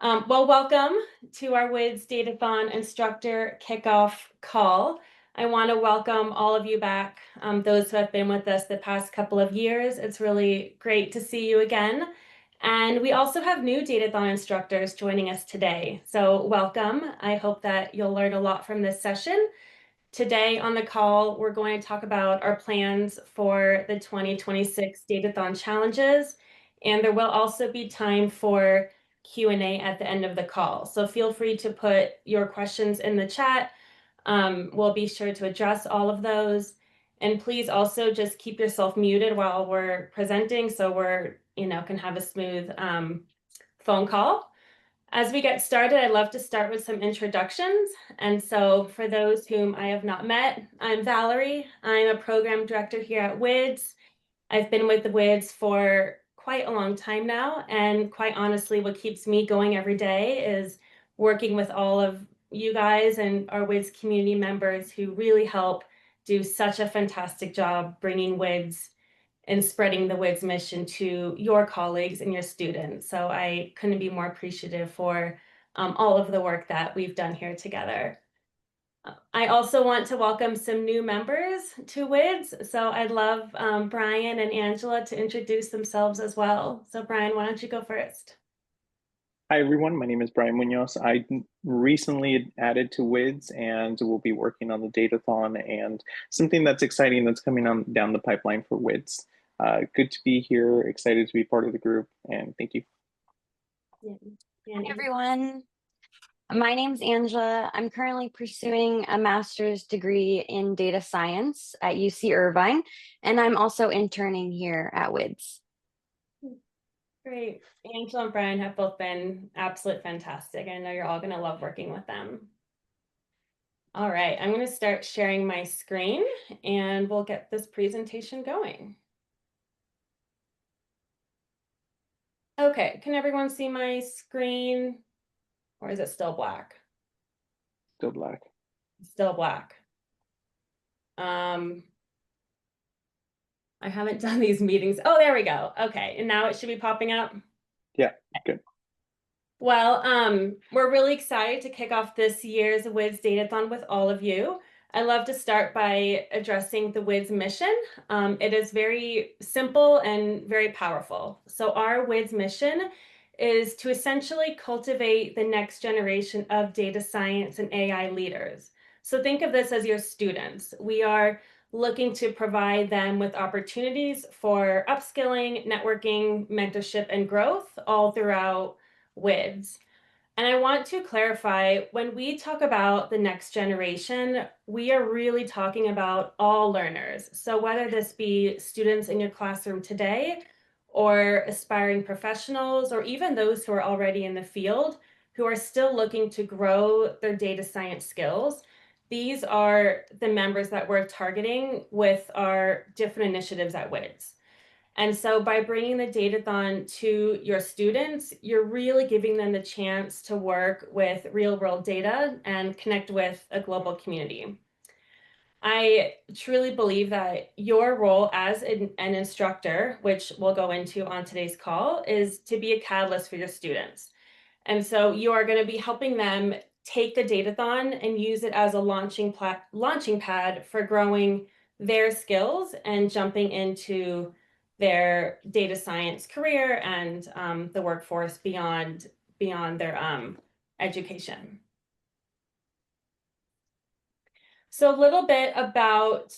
Welcome to our WiDS Datathon instructor kickoff call. I want to welcome all of you back, those who have been with us the past couple of years. It's really great to see you again. And we also have new Datathon instructors joining us today. So welcome. I hope that you'll learn a lot from this session. Today on the call, we're going to talk about our plans for the 2026 Datathon challenges, and there will also be time for Q&A at the end of the call. So feel free to put your questions in the chat. We'll be sure to address all of those. And please also just keep yourself muted while we're presenting so we're, can have a smooth phone call. As we get started, I'd love to start with some introductions. And so for those whom I have not met, I'm Valerie. I'm a program director here at WiDS. I've been with the WiDS for quite a long time now. And quite honestly, what keeps me going every day is working with all of you guys and our WiDS community members who really help do such a fantastic job bringing WiDS and spreading the WiDS mission to your colleagues and your students. So I couldn't be more appreciative for all of the work that we've done here together. I also want to welcome some new members to WiDS. So I'd love Brian and Angela to introduce themselves as well. So Brian, why don't you go first? Hi, everyone. My name is Brian Munoz. I recently added to WiDS and will be working on the Datathon and something that's exciting that's coming on down the pipeline for WiDS. Good to be here, excited to be part of the group, and thank you. Hi, everyone. My name's Angela. I'm currently pursuing a master's degree in data science at UC Irvine, and I'm also interning here at WiDS. Great. Angela and Brian have both been absolutely fantastic. I know you're all going to love working with them. All right, I'm going to start sharing my screen and we'll get this presentation going. Okay, can everyone see my screen? Or is it still black? Still black. Still black. I haven't done these meetings. Oh, there we go. Okay, and now it should be popping up. Yeah, good. Well, we're really excited to kick off this year's WiDS Datathon with all of you. I love to start by addressing the WiDS mission. It is very simple and very powerful. So our WiDS mission is to essentially cultivate the next generation of data science and AI leaders. So think of this as your students. We are looking to provide them with opportunities for upskilling, networking, mentorship, and growth all throughout WiDS. And I want to clarify, when we talk about the next generation, we are really talking about all learners. So whether this be students in your classroom today, or aspiring professionals, or even those who are already in the field, who are still looking to grow their data science skills, these are the members that we're targeting with our different initiatives at WiDS. And so by bringing the Datathon to your students, you're really giving them the chance to work with real world data and connect with a global community. I truly believe that your role as an instructor, which we'll go into on today's call, is to be a catalyst for your students. And so you are going to be helping them take the Datathon and use it as a launching pad for growing their skills and jumping into their data science career and the workforce beyond their education. So a little bit about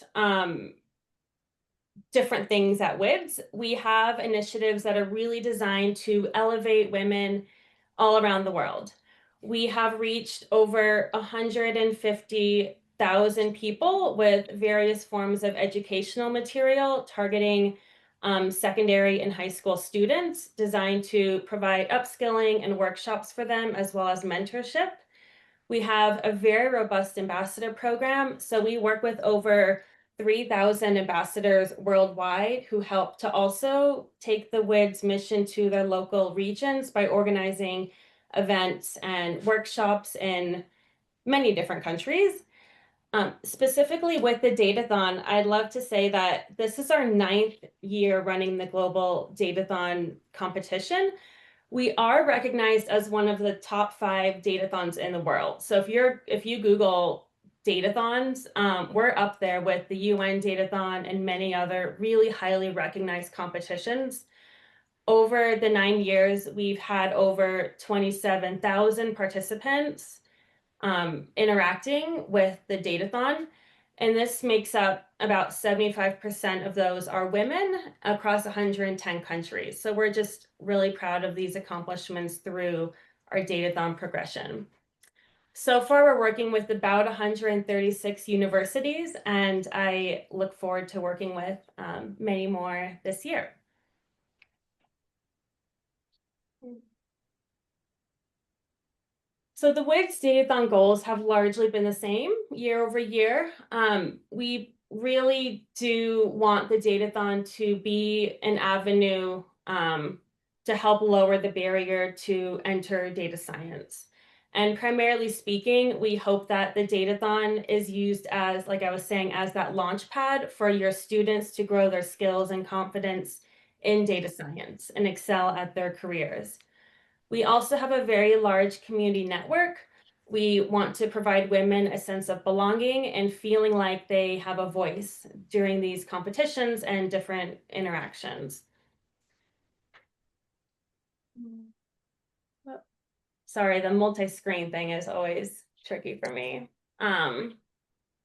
different things at WiDS. We have initiatives that are really designed to elevate women all around the world. We have reached over 150,000 people with various forms of educational material targeting secondary and high school students, designed to provide upskilling and workshops for them, as well as mentorship. We have a very robust ambassador program. So we work with over 3,000 ambassadors worldwide who help to also take the WiDS mission to their local regions by organizing events and workshops in many different countries. Specifically with the Datathon, I'd love to say that this is our 9th year running the Global Datathon competition. We are recognized as one of the top 5 datathons in the world. So if you Google datathons, we're up there with the UN Datathon and many other really highly recognized competitions. Over the 9 years, we've had over 27,000 participants interacting with the Datathon. And this makes up about 75% of those are women across 110 countries. So we're just really proud of these accomplishments through our Datathon progression. So far, we're working with about 136 universities, and I look forward to working with many more this year. So the WiDS Datathon goals have largely been the same year over year. We really do want the Datathon to be an avenue to help lower the barrier to enter data science. And primarily speaking, we hope that the Datathon is used as, like I was saying, as that launch pad for your students to grow their skills and confidence in data science and excel at their careers. We also have a very large community network. We want to provide women a sense of belonging and feeling like they have a voice during these competitions and different interactions. Sorry, the multi-screen thing is always tricky for me. Now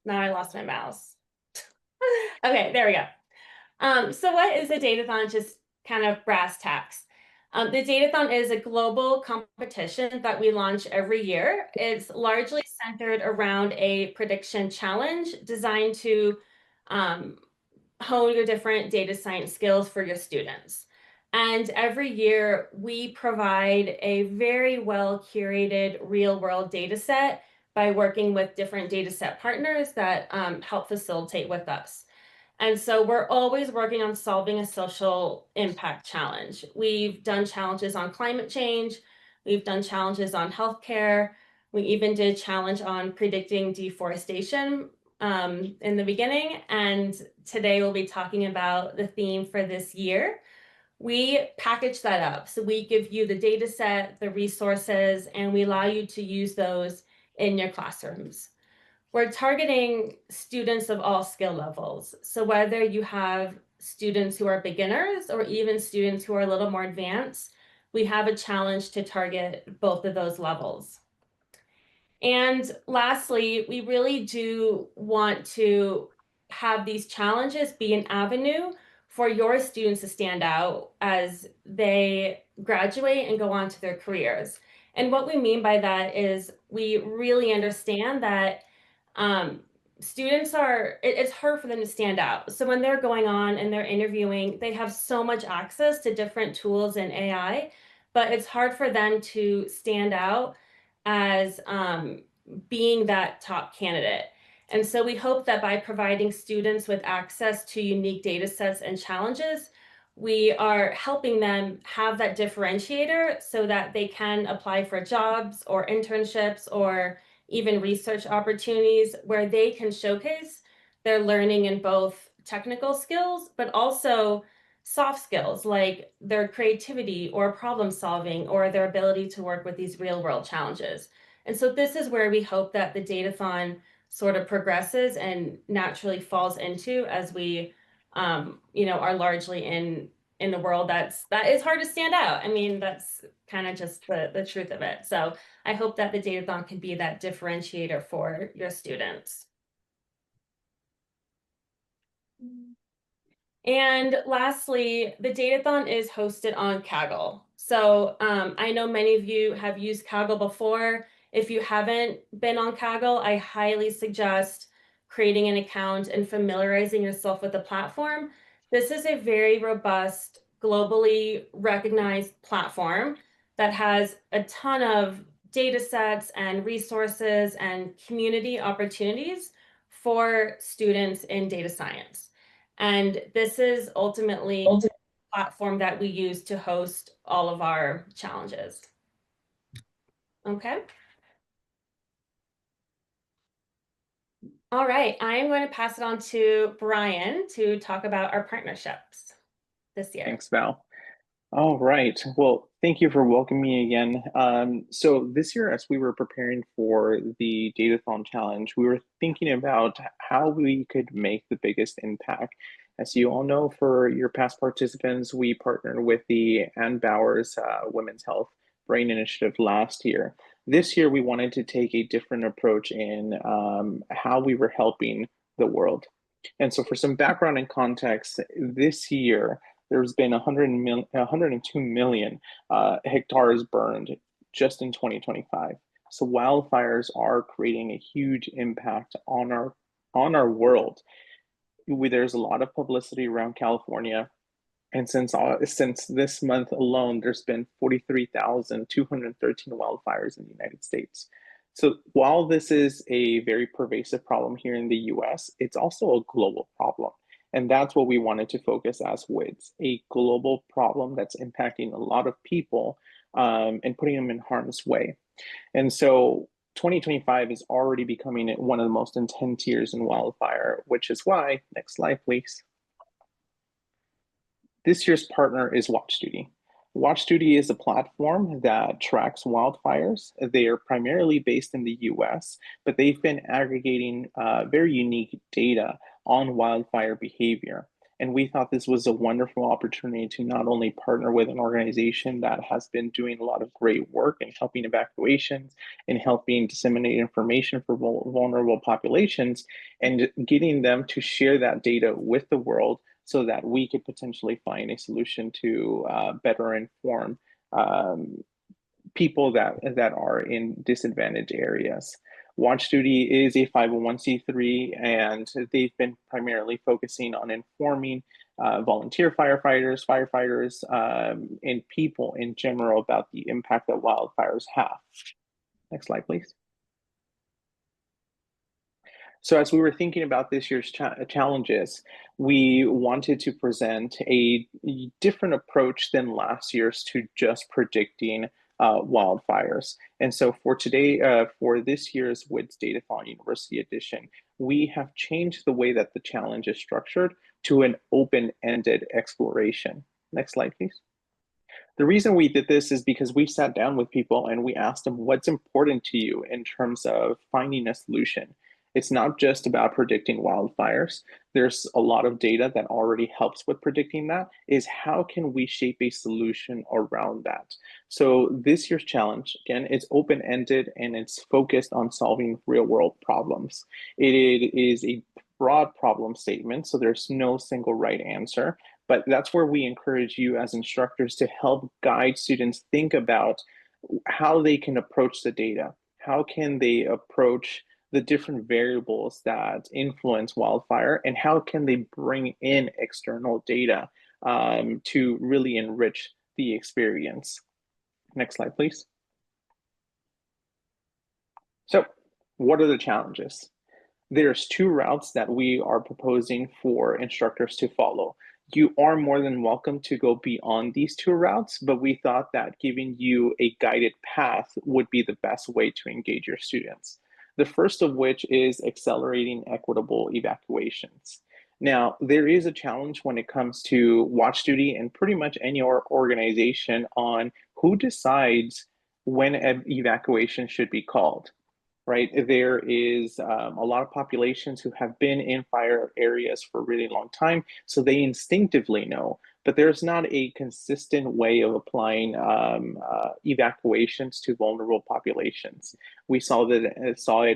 I lost my mouse. Okay, there we go. So what is a Datathon? Just kind of brass tacks. The Datathon is a global competition that we launch every year. It's largely centered around a prediction challenge designed to hone your different data science skills for your students. And every year we provide a very well curated real world data set by working with different data set partners that help facilitate with us. And so we're always working on solving a social impact challenge. We've done challenges on climate change. We've done challenges on healthcare. We even did a challenge on predicting deforestation in the beginning. And today we'll be talking about the theme for this year. We package that up. So we give you the data set, the resources, and we allow you to use those in your classrooms. We're targeting students of all skill levels. So whether you have students who are beginners or even students who are a little more advanced, we have a challenge to target both of those levels. And lastly, we really do want to have these challenges be an avenue for your students to stand out as they graduate and go on to their careers. And what we mean by that is we really understand that students it's hard for them to stand out. So when they're going on and they're interviewing, they have so much access to different tools and AI, but it's hard for them to stand out as being that top candidate. And so we hope that by providing students with access to unique data sets and challenges, we are helping them have that differentiator so that they can apply for jobs or internships or even research opportunities where they can showcase their learning in both technical skills, but also soft skills like their creativity or problem solving or their ability to work with these real world challenges. And so this is where we hope that the Datathon sort of progresses and naturally falls into as we are largely in the world that is hard to stand out. I mean, that's kind of just the truth of it. So I hope that the Datathon can be that differentiator for your students. And lastly, the Datathon is hosted on Kaggle. So I know many of you have used Kaggle before. If you haven't been on Kaggle, I highly suggest creating an account and familiarizing yourself with the platform. This is a very robust, globally recognized platform that has a ton of data sets and resources and community opportunities for students in data science. And this is ultimately the platform that we use to host all of our challenges. Okay. All right, I'm going to pass it on to Brian to talk about our partnerships this year. Thanks, Val. All right. Well, thank you for welcoming me again. So this year, as we were preparing for the Datathon challenge, we were thinking about how we could make the biggest impact. As you all know, for your past participants, we partnered with the Ann Bowers Women's Health Brain Initiative last year. This year, we wanted to take a different approach in how we were helping the world. And so for some background and context, this year, there's been 102 million hectares burned just in 2025. So wildfires are creating a huge impact on our world. There's a lot of publicity around California, and since this month alone, there's been 43,213 wildfires in the United States. So while this is a very pervasive problem here in the US, it's also a global problem. And that's what we wanted to focus as WIDS, a global problem that's impacting a lot of people and putting them in harm's way. And so 2025 is already becoming one of the most intense years in wildfire, which is why, next slide, please. This year's partner is WatchDuty. WatchDuty is a platform that tracks wildfires. They are primarily based in the US, but they've been aggregating very unique data on wildfire behavior. And we thought this was a wonderful opportunity to not only partner with an organization that has been doing a lot of great work in helping evacuations and helping disseminate information for vulnerable populations, and getting them to share that data with the world so that we could potentially find a solution to better inform people that are in disadvantaged areas. WatchDuty is a 501c3, and they've been primarily focusing on informing volunteer firefighters, and people in general about the impact that wildfires have. Next slide, please. So as we were thinking about this year's challenges, we wanted to present a different approach than last year's to just predicting wildfires. And so for today, for this year's WiDS Datathon University Edition, we have changed the way that the challenge is structured to an open-ended exploration. Next slide, please. The reason we did this is because we sat down with people and we asked them what's important to you in terms of finding a solution. It's not just about predicting wildfires. There's a lot of data that already helps with predicting that. Is how can we shape a solution around that? So this year's challenge, again, it's open-ended and it's focused on solving real-world problems. It is a broad problem statement, so there's no single right answer. But that's where we encourage you as instructors to help guide students think about how they can approach the data. How can they approach the different variables that influence wildfire, and how can they bring in external data to really enrich the experience? Next slide, please. So what are the challenges? There's two routes that we are proposing for instructors to follow. You are more than welcome to go beyond these two routes, but we thought that giving you a guided path would be the best way to engage your students. The first of which is accelerating equitable evacuations. Now, there is a challenge when it comes to WatchDuty and pretty much any organization on who decides when an evacuation should be called. Right, there is a lot of populations who have been in fire areas for a really long time, so they instinctively know, but there's not a consistent way of applying evacuations to vulnerable populations. We saw it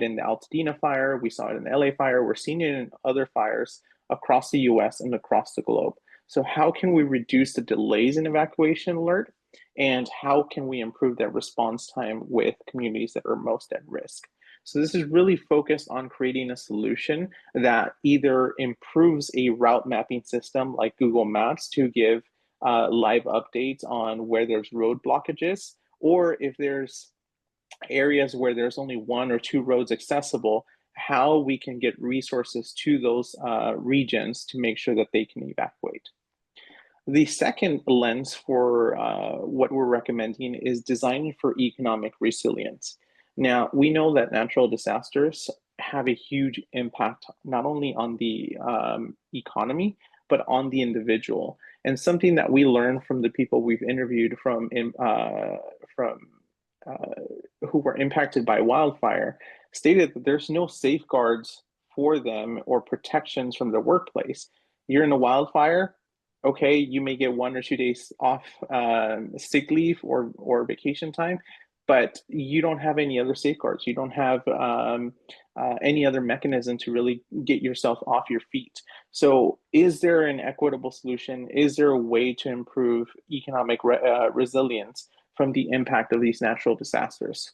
in the Altadena fire, we saw it in the LA fire, we're seeing it in other fires across the US and across the globe. So how can we reduce the delays in evacuation alert? And how can we improve that response time with communities that are most at risk? So this is really focused on creating a solution that either improves a route mapping system like Google Maps to give live updates on where there's road blockages, or if there's areas where there's only one or two roads accessible, how we can get resources to those regions to make sure that they can evacuate. The second lens for what we're recommending is designing for economic resilience. Now, we know that natural disasters have a huge impact not only on the economy, but on the individual. And something that we learned from the people we've interviewed who were impacted by wildfire stated that there's no safeguards for them or protections from the workplace. You're in a wildfire, okay, you may get 1 or 2 days off sick leave or vacation time, but you don't have any other safeguards. You don't have any other mechanism to really get yourself off your feet. So is there an equitable solution? Is there a way to improve economic resilience from the impact of these natural disasters?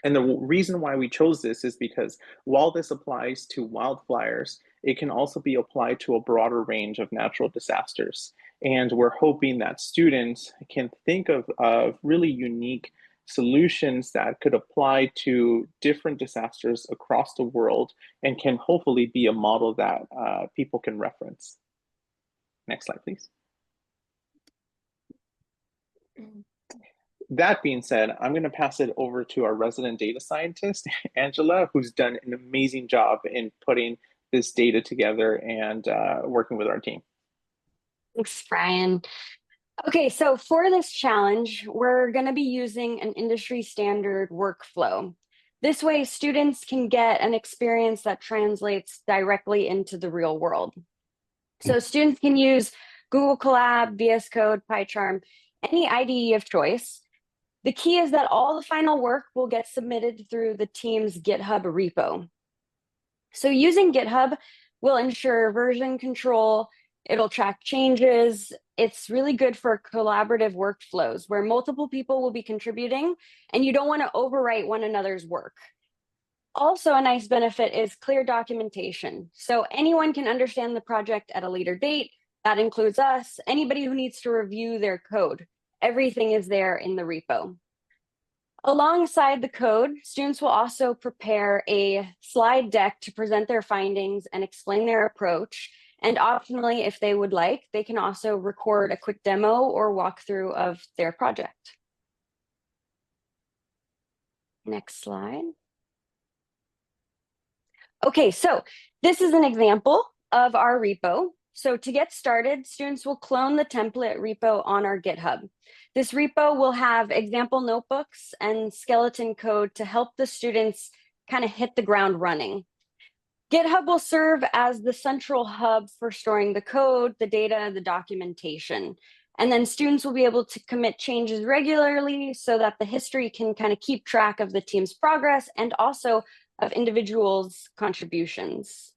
And the reason why we chose this is because while this applies to wildfires, it can also be applied to a broader range of natural disasters. And we're hoping that students can think of really unique solutions that could apply to different disasters across the world and can hopefully be a model that people can reference. Next slide, please. That being said, I'm going to pass it over to our resident data scientist, Angela, who's done an amazing job in putting this data together and working with our team. Thanks, Brian. Okay, so for this challenge, we're going to be using an industry standard workflow. This way, students can get an experience that translates directly into the real world. So students can use Google Colab, VS Code, PyCharm, any IDE of choice. The key is that all the final work will get submitted through the team's GitHub repo. So using GitHub will ensure version control, it'll track changes. It's really good for collaborative workflows where multiple people will be contributing and you don't want to overwrite one another's work. Also, a nice benefit is clear documentation. So anyone can understand the project at a later date. That includes us, anybody who needs to review their code. Everything is there in the repo. Alongside the code, students will also prepare a slide deck to present their findings and explain their approach. And optionally, if they would like, they can also record a quick demo or walkthrough of their project. Next slide. Okay, so this is an example of our repo. So to get started, students will clone the template repo on our GitHub. This repo will have example notebooks and skeleton code to help the students kind of hit the ground running. GitHub will serve as the central hub for storing the code, the data, the documentation. And then students will be able to commit changes regularly so that the history can kind of keep track of the team's progress and also of individuals' contributions.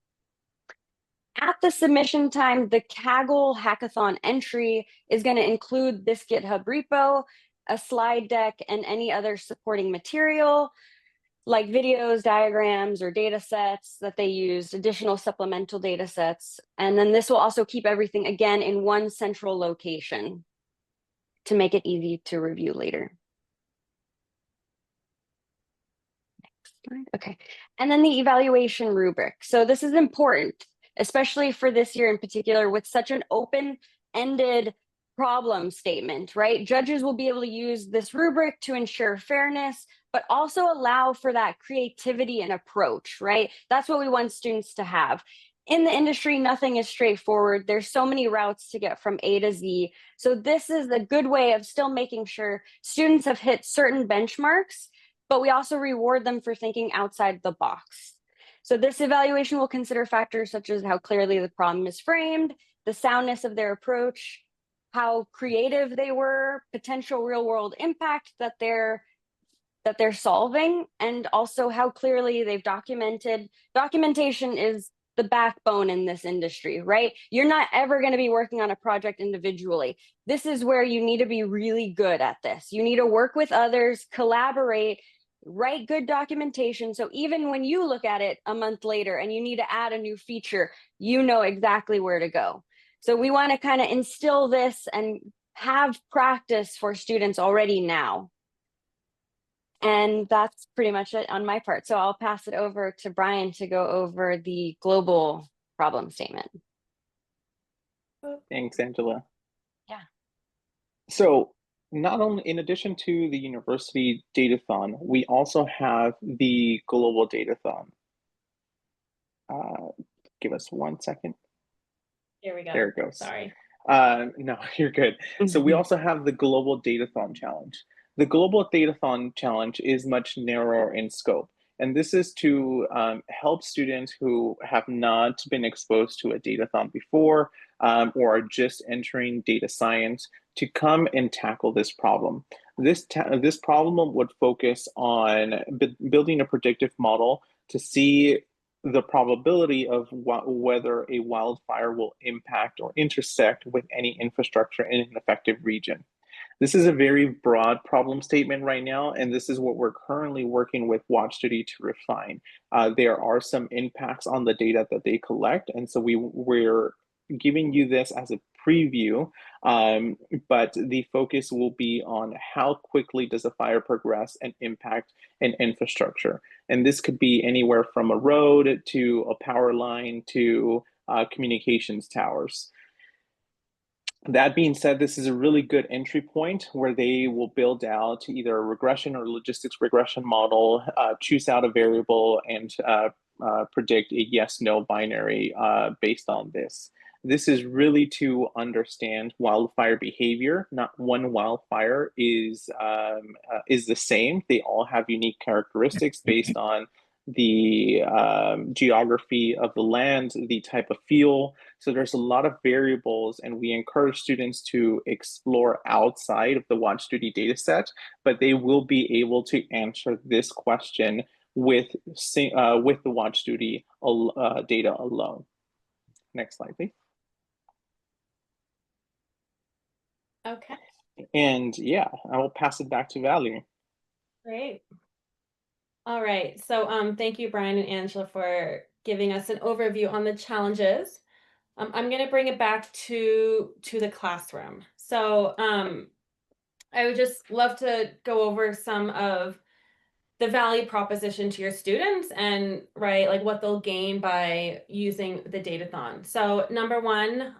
At the submission time, the Kaggle hackathon entry is going to include this GitHub repo, a slide deck, and any other supporting material like videos, diagrams, or data sets that they used, additional supplemental data sets. And then this will also keep everything, again, in one central location to make it easy to review later. Next slide. Okay, and then the evaluation rubric. So this is important, especially for this year in particular, with such an open-ended problem statement, right? Judges will be able to use this rubric to ensure fairness, but also allow for that creativity and approach, right? That's what we want students to have. In the industry, nothing is straightforward. There's so many routes to get from A to Z. So this is a good way of still making sure students have hit certain benchmarks, but we also reward them for thinking outside the box. So this evaluation will consider factors such as how clearly the problem is framed, the soundness of their approach, how creative they were, potential real-world impact that they're solving, and also how clearly they've documented. Documentation is the backbone in this industry, right? You're not ever going to be working on a project individually. This is where you need to be really good at this. You need to work with others, collaborate, write good documentation. So even when you look at it a month later and you need to add a new feature, you know exactly where to go. So we want to kind of instill this and have practice for students already now. And that's pretty much it on my part. So I'll pass it over to Brian to go over the global problem statement. Thanks, Angela. Yeah. So not only, in addition to the university datathon, we also have the global datathon. Give us 1 second. Here we go. There it goes. Sorry. No, you're good. So we also have the Global Datathon Challenge. The Global Datathon Challenge is much narrower in scope. And this is to help students who have not been exposed to a datathon before or are just entering data science to come and tackle this problem. This problem would focus on building a predictive model to see the probability of whether a wildfire will impact or intersect with any infrastructure in an affected region. This is a very broad problem statement right now, and this is what we're currently working with WatchDuty to refine. There are some impacts on the data that they collect, and so we're giving you this as a preview, but the focus will be on how quickly does a fire progress and impact an infrastructure. And this could be anywhere from a road to a power line to communications towers. That being said, this is a really good entry point where they will build out either a regression or logistics regression model, choose out a variable, and predict a yes/no binary based on this. This is really to understand wildfire behavior. Not one wildfire is the same. They all have unique characteristics based on the geography of the land, the type of fuel. So there's a lot of variables, and we encourage students to explore outside of the WatchDuty data set, but they will be able to answer this question with the WatchDuty data alone. Next slide, please. Okay. And yeah, I will pass it back to Valerie. Great. All right. So thank you, Brian and Angela, for giving us an overview on the challenges. I'm going to bring it back to the classroom. So I would just love to go over some of the value proposition to your students and like what they'll gain by using the Datathon. So number one,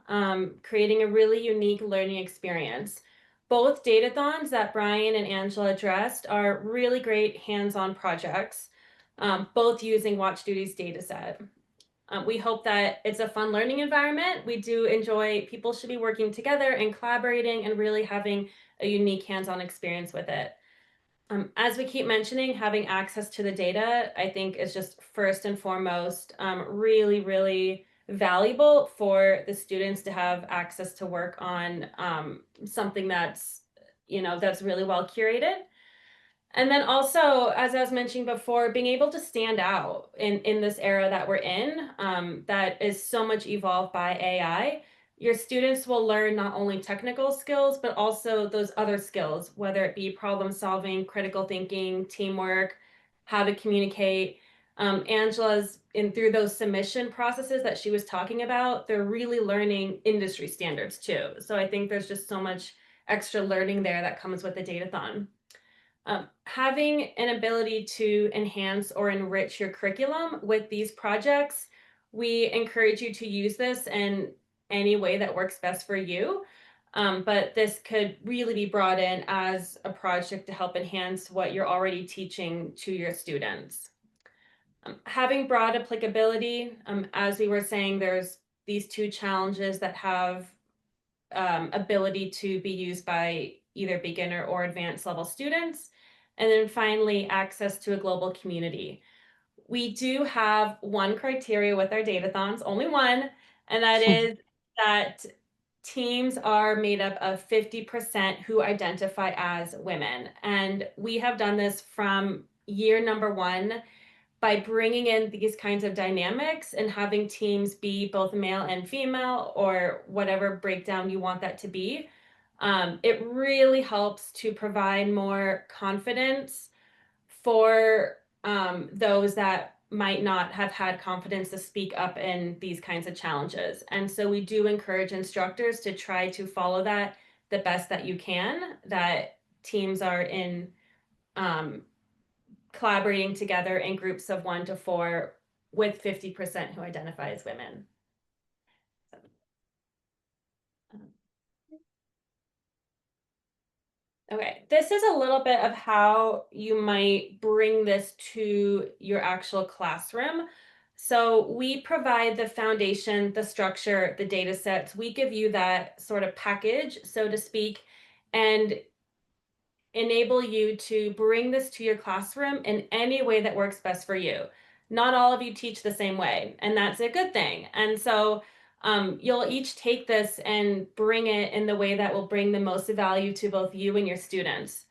creating a really unique learning experience. Both Datathons that Brian and Angela addressed are really great hands-on projects, both using WatchDuty's data set. We hope that it's a fun learning environment. We do enjoy people should be working together and collaborating and really having a unique hands-on experience with it. As we keep mentioning, having access to the data, I think is just first and foremost really, really valuable for the students to have access to work on something that's, that's really well curated. And then also, as I was mentioning before, being able to stand out in this era that we're in, that is so much evolved by AI. Your students will learn not only technical skills, but also those other skills, whether it be problem solving, critical thinking, teamwork, how to communicate. Angela's through those submission processes that she was talking about, they're really learning industry standards too. So I think there's just so much extra learning there that comes with the Datathon. Having an ability to enhance or enrich your curriculum with these projects, we encourage you to use this in any way that works best for you. But this could really be brought in as a project to help enhance what you're already teaching to your students. Having broad applicability, as we were saying, there's these two challenges that have ability to be used by either beginner or advanced level students. And then finally, access to a global community. We do have one criteria with our Datathons, only one, and that is that teams are made up of 50% who identify as women. And we have done this from year number one by bringing in these kinds of dynamics and having teams be both male and female or whatever breakdown you want that to be. It really helps to provide more confidence for those that might not have had confidence to speak up in these kinds of challenges. And so we do encourage instructors to try to follow that the best that you can, that teams are in collaborating together in groups of 1 to 4 with 50% who identify as women. Okay, this is a little bit of how you might bring this to your actual classroom. So we provide the foundation, the structure, the data sets. We give you that sort of package, so to speak, and enable you to bring this to your classroom in any way that works best for you. Not all of you teach the same way, and that's a good thing. And so you'll each take this and bring it in the way that will bring the most value to both you and your students.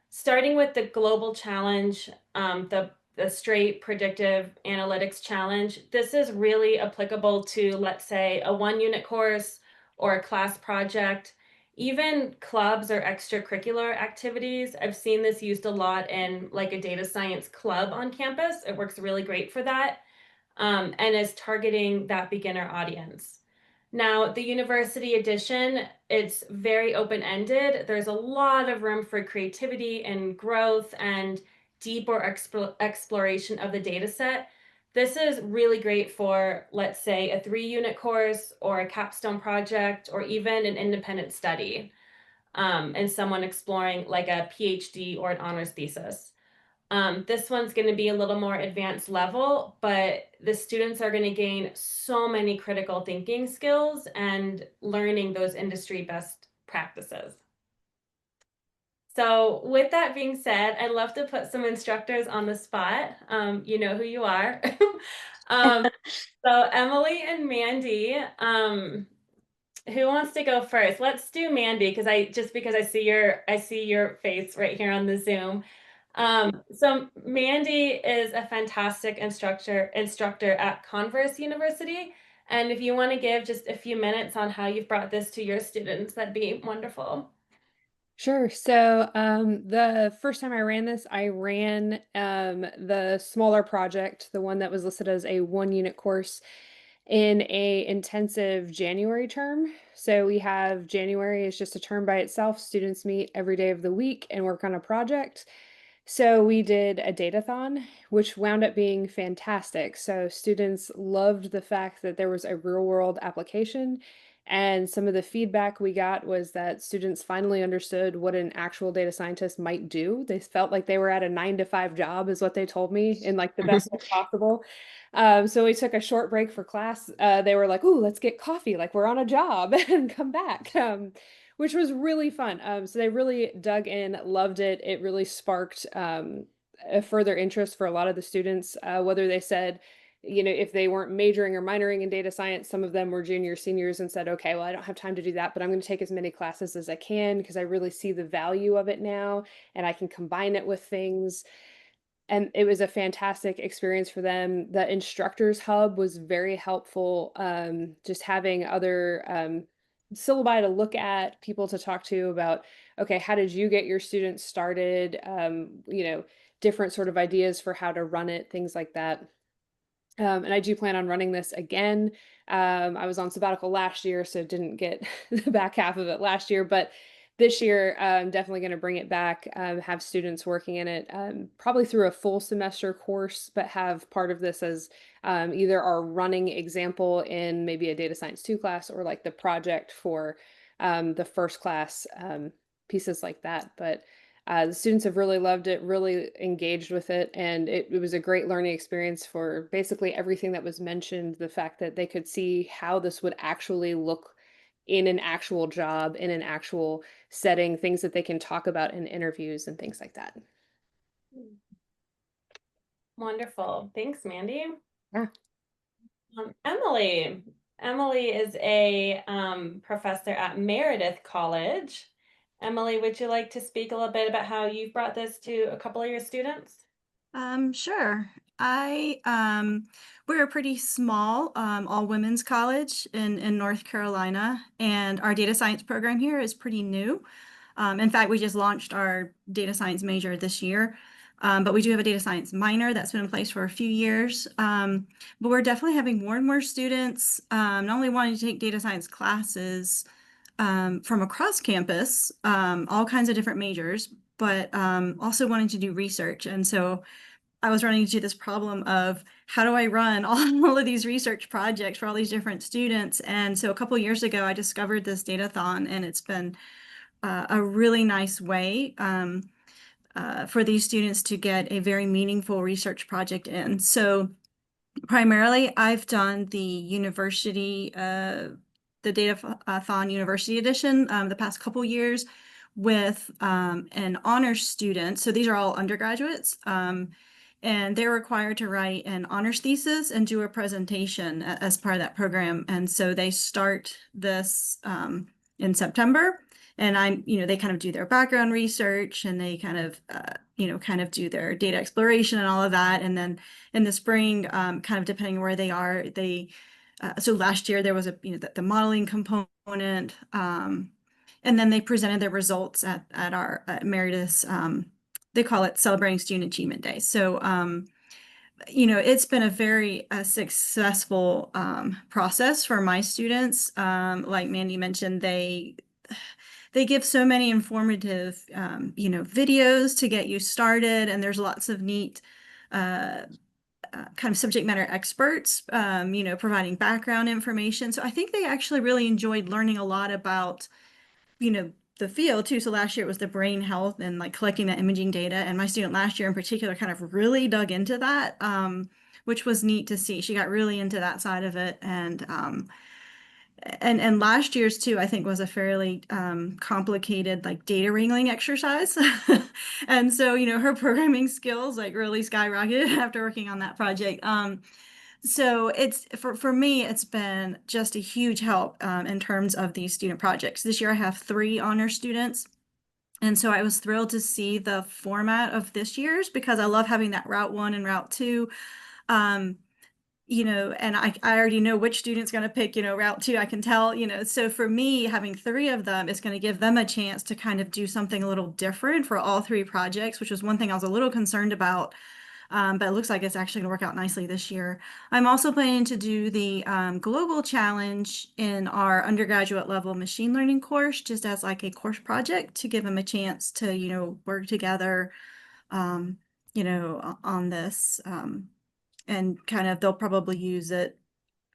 Starting with the global challenge, the straight predictive analytics challenge, this is really applicable to, let's say, a 1-unit course or a class project, even clubs or extracurricular activities. I've seen this used a lot in like a data science club on campus. It works really great for that, and is targeting that beginner audience. Now, the university edition, it's very open-ended. There's a lot of room for creativity and growth and deeper exploration of the data set. This is really great for, let's say, a 3-unit course or a capstone project or even an independent study, and someone exploring like a PhD or an honors thesis. This one's going to be a little more advanced level, but the students are going to gain so many critical thinking skills and learning those industry best practices. So with that being said, I'd love to put some instructors on the spot. You know who you are. So Emily and Mandy, who wants to go first? Let's do Mandy because I see your face right here on the Zoom. So Mandy is a fantastic instructor at Converse University. And if you want to give just a few minutes on how you've brought this to your students, that'd be wonderful. Sure. So the first time I ran this, I ran the smaller project, the one that was listed as a 1-unit course in a intensive January term. So we have January is just a term by itself. Students meet every day of the week and work on a project. So we did a datathon, which wound up being fantastic. So students loved the fact that there was a real world application. And some of the feedback we got was that students finally understood what an actual data scientist might do. They felt like they were at a 9-to-5 job, is what they told me, in like the best way possible. So we took a short break for class. They were like, "Ooh, let's get coffee, like we're on a job," and come back. Which was really fun. So they really dug in, loved it. It really sparked a further interest for a lot of the students, whether they said, if they weren't majoring or minoring in data science, some of them were juniors, seniors, and said, okay, well, I don't have time to do that, but I'm going to take as many classes as I can because I really see the value of it now and I can combine it with things. And it was a fantastic experience for them. The instructors hub was very helpful. Just having other syllabi to look at, people to talk to about, okay, how did you get your students started? Different sort of ideas for how to run it, things like that. And I do plan on running this again. I was on sabbatical last year, so didn't get the back half of it last year, but this year, I'm definitely going to bring it back, have students working in it, probably through a full semester course, but have part of this as either our running example in maybe a data science 2 class or like the project for the first class, pieces like that. But the students have really loved it, really engaged with it, and it was a great learning experience for basically everything that was mentioned. The fact that they could see how this would actually look in an actual job, in an actual setting, things that they can talk about in interviews and things like that. Wonderful. Thanks, Mandy. Yeah. Emily. Emily is a professor at Meredith College. Emily, would you like to speak a little bit about how you've brought this to a couple of your students? Sure. We're a pretty small, all women's college in North Carolina, and our data science program here is pretty new. In fact, we just launched our data science major this year, but we do have a data science minor that's been in place for a few years. But we're definitely having more and more students, not only wanting to take data science classes from across campus, all kinds of different majors, but also wanting to do research. And so I was running into this problem of how do I run all of these research projects for all these different students? And so a couple of years ago, I discovered this Datathon, and it's been a really nice way for these students to get a very meaningful research project in. So Primarily, I've done the university, the Datathon University Edition the past couple years with an honors student. So these are all undergraduates. And they're required to write an honors thesis and do a presentation as part of that program. And so they start this in September. And they kind of do their background research and they kind of, kind of do their data exploration and all of that. And then in the spring, kind of depending where they are, so last year there was the modeling component, and then they presented their results at our Emeritus, they call it Celebrating Student Achievement Day. So, it's been a very successful process for my students. Like Mandy mentioned, they give so many informative, videos to get you started, and there's lots of neat kind of subject matter experts, providing background information. So I think they actually really enjoyed learning a lot about, the field too. So last year it was the brain health and like collecting that imaging data. And my student last year in particular kind of really dug into that, which was neat to see. She got really into that side of it. And last year's too, I think was a fairly complicated like data wrangling exercise. And so, her programming skills like really skyrocketed after working on that project. So it's for me, it's been just a huge help in terms of these student projects. This year I have 3 honor students. And so I was thrilled to see the format of this year's because I love having that Route 1 and Route 2. And I already know which student's going to pick, Route 2, I can tell, so for me, having 3 of them is going to give them a chance to kind of do something a little different for all 3 projects, which was one thing I was a little concerned about. But it looks like it's actually going to work out nicely this year. I'm also planning to do the global challenge in our undergraduate level machine learning course, just as like a course project to give them a chance to, work together, on this. And kind of they'll probably use it.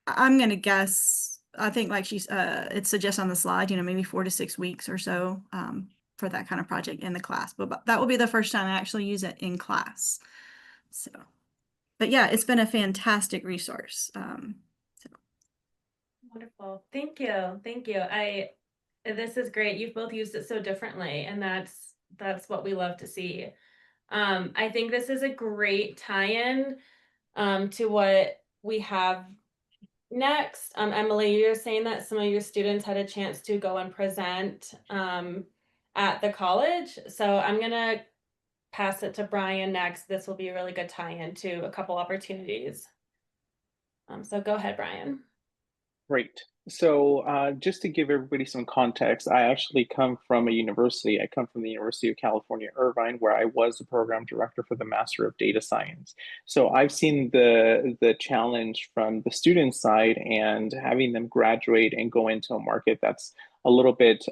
I'm going to guess, I think like it suggests on the slide, maybe 4 to 6 weeks or so for that kind of project in the class. But that will be the first time I actually use it in class. So, but yeah, it's been a fantastic resource. Wonderful. Thank you. Thank you. This is great. You've both used it so differently, and that's what we love to see. I think this is a great tie-in to what we have next. Emily, you're saying that some of your students had a chance to go and present at the college. So I'm gonna pass it to Brian next. This will be a really good tie-in to a couple opportunities. So go ahead, Brian. Great. So just to give everybody some context, I actually come from a university. I come from the University of California, Irvine, where I was the program director for the Master of Data Science. So I've seen the challenge from the student side and having them graduate and go into a market that's a little bit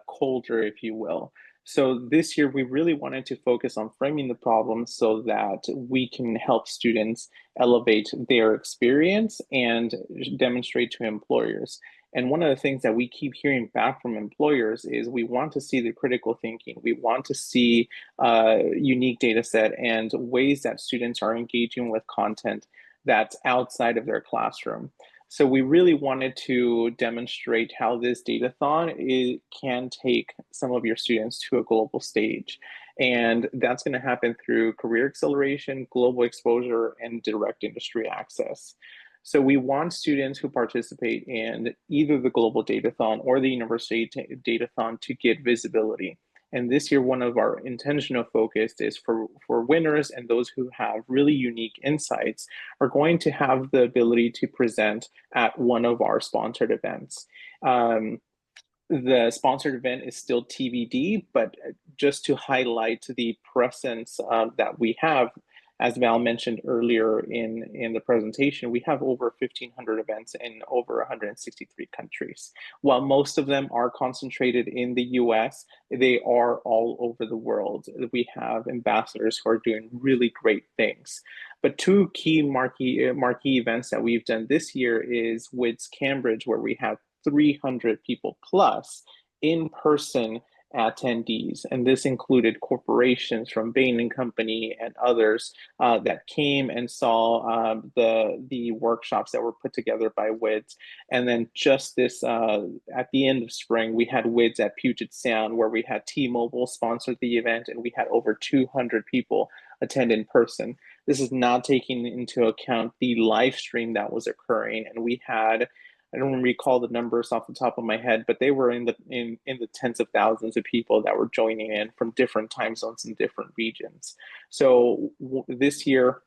colder, if you will. So this year, we really wanted to focus on framing the problem so that we can help students elevate their experience and demonstrate to employers. And one of the things that we keep hearing back from employers is we want to see the critical thinking. We want to see unique data set and ways that students are engaging with content that's outside of their classroom. So we really wanted to demonstrate how this datathon can take some of your students to a global stage. And that's going to happen through career acceleration, global exposure, and direct industry access. So we want students who participate in either the Global Datathon or the University Datathon to get visibility. And this year, one of our intentional focus is for winners and those who have really unique insights are going to have the ability to present at one of our sponsored events. The sponsored event is still TBD, but just to highlight the presence that we have, as Val mentioned earlier in the presentation, we have over 1,500 events in over 163 countries. While most of them are concentrated in the US, they are all over the world. We have ambassadors who are doing really great things. But 2 key marquee events that we've done this year is WiDS Cambridge, where we have 300 people plus in person attendees, and this included corporations from Bain and Company and others that came and saw the workshops that were put together by WiDS. And then just this at the end of spring, we had WiDS at Puget Sound, where we had T-Mobile sponsor the event, and we had over 200 people attend in person. This is not taking into account the live stream that was occurring, and we had, I don't recall the numbers off the top of my head, but they were in the tens of thousands of people that were joining in from different time zones and different regions. So this year,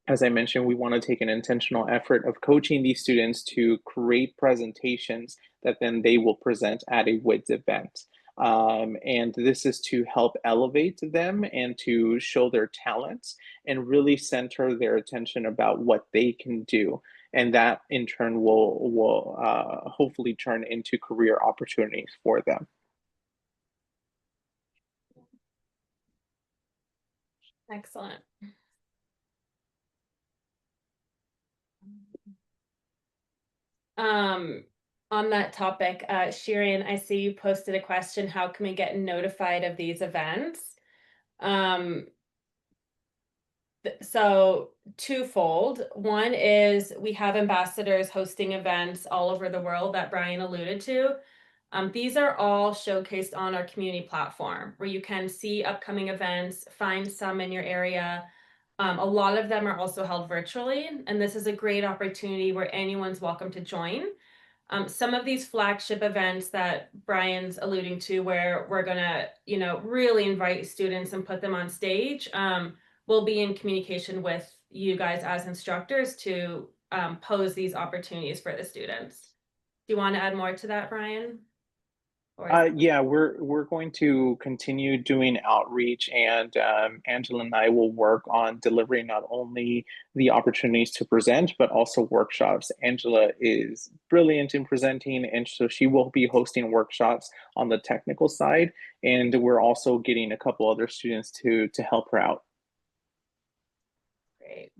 as I mentioned, we want to take an intentional effort of coaching these students to create presentations that then they will present at a WiDS event. And this is to help elevate them and to show their talents and really center their attention about what they can do. And that in turn will hopefully turn into career opportunities for them. Excellent. On that topic, Shirin, I see you posted a question, how can we get notified of these events? So twofold. One is we have ambassadors hosting events all over the world that Brian alluded to. These are all showcased on our community platform where you can see upcoming events, find some in your area. A lot of them are also held virtually, and this is a great opportunity where anyone's welcome to join. Some of these flagship events that Brian's alluding to, where we're gonna, really invite students and put them on stage, we'll be in communication with you guys as instructors to pose these opportunities for the students. Do you want to add more to that, Brian? Yeah, we're going to continue doing outreach, and Angela and I will work on delivering not only the opportunities to present, but also workshops. Angela is brilliant in presenting, and so she will be hosting workshops on the technical side, and we're also getting a couple other students to help her out. Great.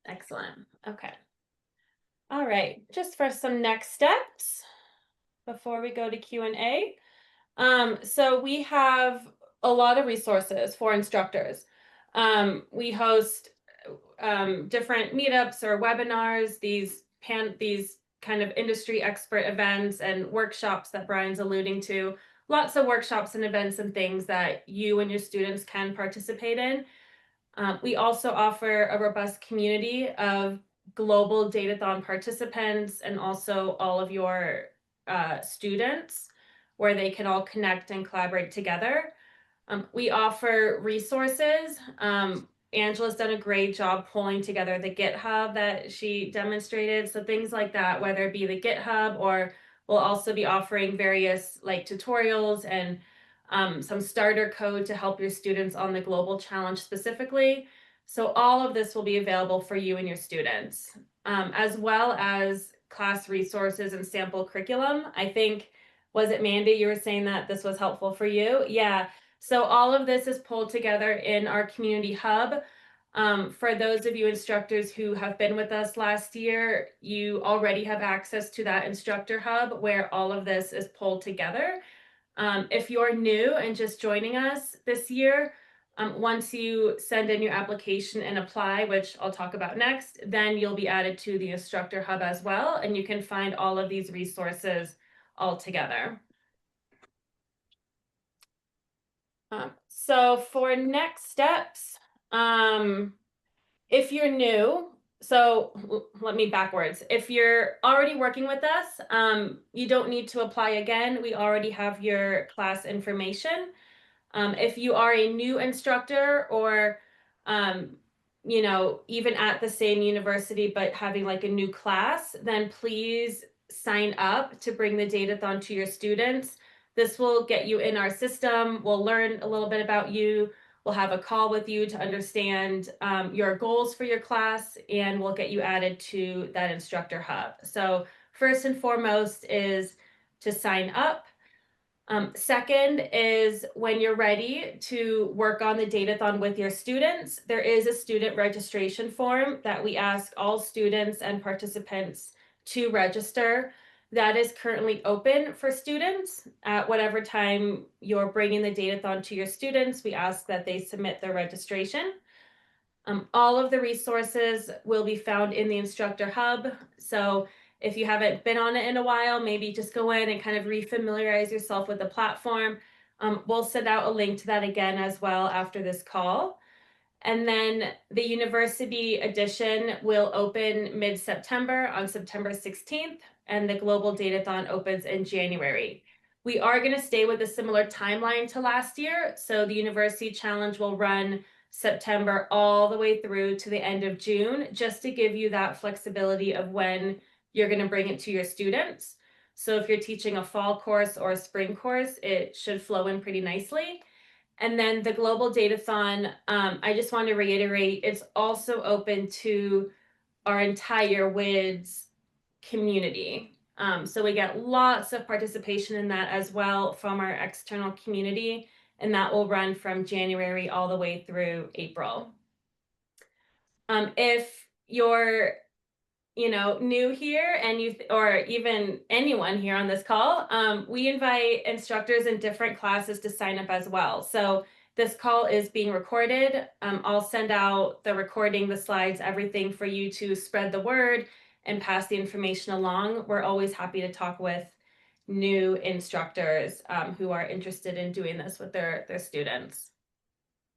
Excellent. Okay. All right, just for some next steps before we go to Q&A. So we have a lot of resources for instructors. We host different meetups or webinars, these kind of industry expert events and workshops that Brian's alluding to. Lots of workshops and events and things that you and your students can participate in. We also offer a robust community of global Datathon participants and also all of your students where they can all connect and collaborate together. We offer resources. Angela's done a great job pulling together the GitHub that she demonstrated. So things like that, whether it be the GitHub, or we'll also be offering various tutorials and some starter code to help your students on the global challenge specifically. So all of this will be available for you and your students, as well as class resources and sample curriculum. I think, was it Mandy, you were saying that this was helpful for you? Yeah. So all of this is pulled together in our community hub. For those of you instructors who have been with us last year, you already have access to that instructor hub where all of this is pulled together. If you're new and just joining us this year, once you send in your application and apply, which I'll talk about next, then you'll be added to the instructor hub as well, and you can find all of these resources all together. So for next steps, if you're new, so let me backwards. If you're already working with us, you don't need to apply again. We already have your class information. If you are a new instructor or, even at the same university, but having like a new class, then please sign up to bring the Datathon to your students. This will get you in our system. We'll learn a little bit about you. We'll have a call with you to understand your goals for your class, and we'll get you added to that instructor hub. So first and foremost is to sign up. Second is when you're ready to work on the Datathon with your students, there is a student registration form that we ask all students and participants to register. That is currently open for students. At whatever time you're bringing the Datathon to your students, we ask that they submit their registration. All of the resources will be found in the instructor hub. So if you haven't been on it in a while, maybe just go in and kind of refamiliarize yourself with the platform. We'll send out a link to that again as well after this call. And then the university edition will open mid-September on September 16th, and the Global Datathon opens in January. We are going to stay with a similar timeline to last year. So the University Challenge will run September all the way through to the end of June, just to give you that flexibility of when you're going to bring it to your students. So if you're teaching a fall course or a spring course, it should flow in pretty nicely. And then the Global Datathon, I just want to reiterate, it's also open to our entire WiDS community. So we get lots of participation in that as well from our external community, and that will run from January all the way through April. If you're new here and or even anyone here on this call, we invite instructors in different classes to sign up as well. So this call is being recorded. I'll send out the recording, the slides, everything for you to spread the word and pass the information along. We're always happy to talk with new instructors who are interested in doing this with their students.